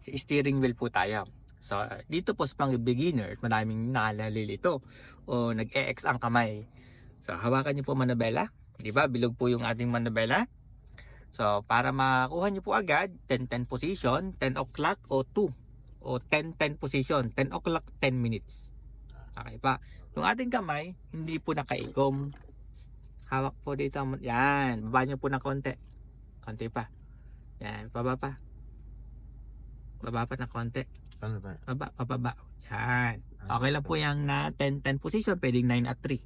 steering wheel po tayo. So, dito po sa pang beginner, maraming nalilito o nag-e-X ang kamay. So, hawakan niyo po manabela. Di ba? Bilog po yung ating manabela. So, para makuha niyo po agad, 10-10 position, 10 o'clock o 2. O 10-10 position, 10 o'clock, 10 minutes. Okay pa. Yung ating kamay, hindi po nakaikom. Hawak po dito. Yan. Baba niyo po ng konti. Konti pa. Yan. Baba pa. Baba pa ng konti. Ano ba? Pababa. Yan. Okay lang po yung na 10-10 position. Pwedeng 9 at 3.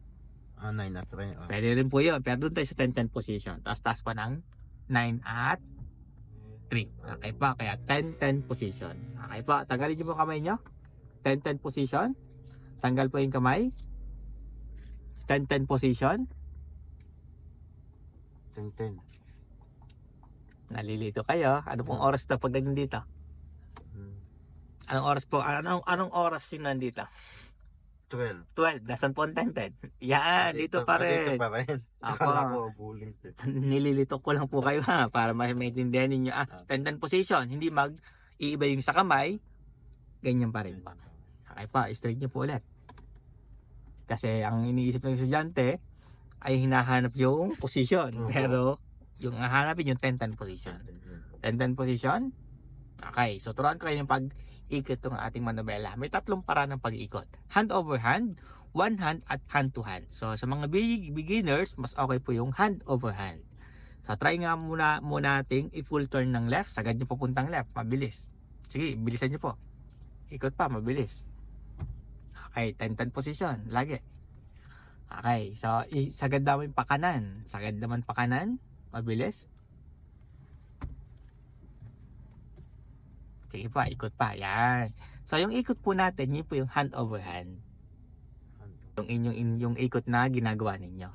9 at 3. Oh. Pwede rin po yun. Pero doon tayo sa 10-10 position. Taas pa ng 9 at 3. Okay pa. Kaya 10-10 position. Okay pa. Tanggalin niyo po kamay niyo. 10-10 position. Tanggal po yung kamay. 10-10 position. 10-10. Nalilito kayo. Ano pong oras na pag nandito? Anong oras po? Anong oras yung nandito? 12. 12. Nasaan po ang 10-10? Yan, dito pa rin. Dito pa rin. Akala ko bullying. Nililito ko lang po kayo ha, para maintindihan ninyo. 10-10 position, hindi iiba yung sa kamay, ganyan pa rin pa. Okay pa, straight nyo po ulit. Kasi ang iniisip ng estudyante ay hinahanap yung position. Pero yung hahanapin yung 10-10 position. 10-10 position. Okay, so turuan ko kayo yung pag-ikot ng ating manobela. May tatlong paraan ng pag-ikot. Hand over hand, one hand at hand to hand. So sa mga beginners, mas okay po yung hand over hand. So try nga muna nating i-full turn ng left. Sagad nyo papuntang left. Mabilis. Sige, bilisan nyo po. Ikot pa, mabilis. Okay, 10-10 position. Lagi. Okay, so sagad naman pa kanan. Sagad naman pa kanan. Mabilis. Sige pa, ikot pa. Yan. So, yung ikot po natin, yun po yung hand over hand. Yung inyong ikot na ginagawa ninyo.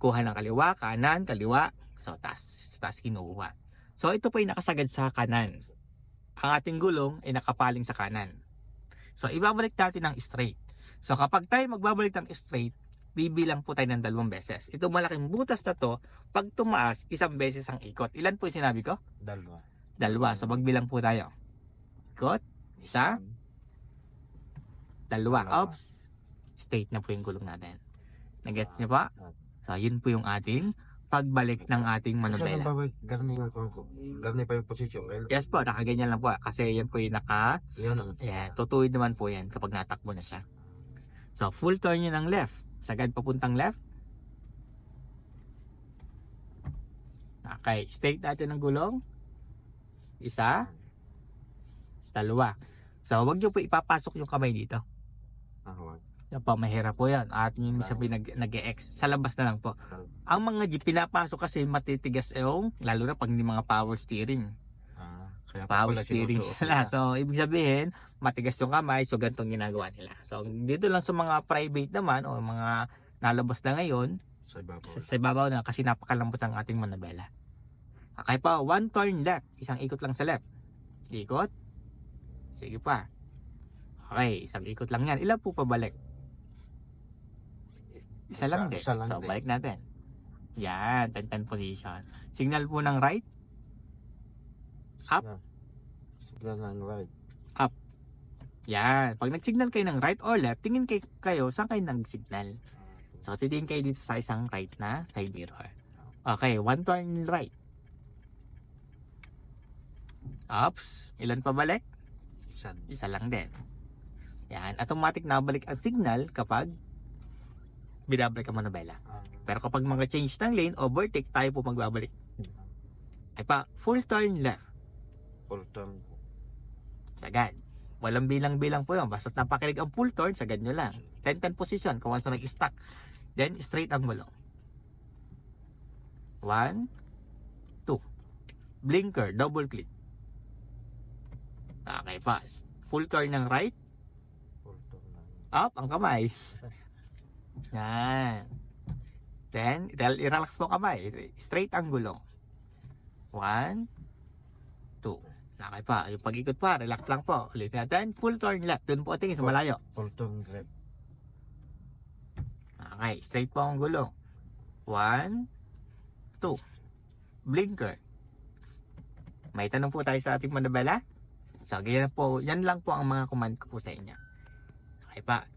Kuha ng kaliwa, kanan, kaliwa. So, taas kinuha. So, ito po yung nakasagad sa kanan. Ang ating gulong ay nakapaling sa kanan. So, ibabalik natin ng straight. So, kapag tayo magbabalik ng straight, bibilang po tayo ng 2 beses. Ito malaking butas na to, pag tumaas, 1 beses ang ikot. Ilan po yung sinabi ko? 2. 2. So, magbilang po tayo. Ikot. 1. 2. Oops. Straight na po yung gulong natin. Nagets niyo pa? So, yun po yung ating pagbalik ng ating manobela. Garni pa yung position. Yes po, nakaganyan lang po. Kasi yan po yung tutuwid naman po yan kapag natakbo na siya. So, full turn nyo ng left. Sagad papuntang left. Okay, straight natin ang gulong. 1. 2. So, wag nyo po ipapasok yung kamay dito. Yan po, mahirap po yan. At yung sabi nag-e-X. Sa labas na lang po. Ang mga jeep pinapasok kasi matitigas yung, lalo na pag hindi mga power steering. Power steering nila. So, ibig sabihin, matigas yung kamay. So, ganitong ginagawa nila. So, dito lang sa mga private naman o mga nalabas na ngayon, sa ibabaw na kasi napakalambot ang ating manobela. Okay pa, 1 turn left. Isang ikot lang sa left. Ikot. Sige pa. Okay, isang ikot lang yan. Ilan po pabalik? Isa lang din. So, balik natin. Yan, 10-10 position. Signal po ng right. Up. Signal ng right. Up. Yan. Pag nag-signal kayo ng right or left, tingin kayo saan kayo nag-signal. So, titingin kayo dito sa isang right na side mirror. Okay, 1 turn right. Ups. Ilan pa balik? Isa lang din. Yan. Automatic na balik ang signal kapag binabalik ang manobela. Pero kapag mga change ng lane, overtake, tayo po magbabalik. Ay pa, full turn left. Full turn. Sagad. Walang bilang-bilang po yun. Basta't napakilig ang full turn, sagad nyo lang. 10-10 position, kung once na nag-stack. Then, straight ang gulong. 1, 2. Blinker, double click. Okay, pass. Full turn ng right. Up, ang kamay. Yan. Then, i-relax mo kamay. Straight ang gulong. 1, 2. Okay pa. Yung pag-ikot pa, relax lang po. Ulit natin. Full turn left. Doon po tingin sa malayo. Full turn left. Okay. Straight po ang gulong. 1, 2. Blinker. May tanong po tayo sa ating manobela. So, ganyan po, yan lang po ang mga command ko po sa inyo. Okay pa.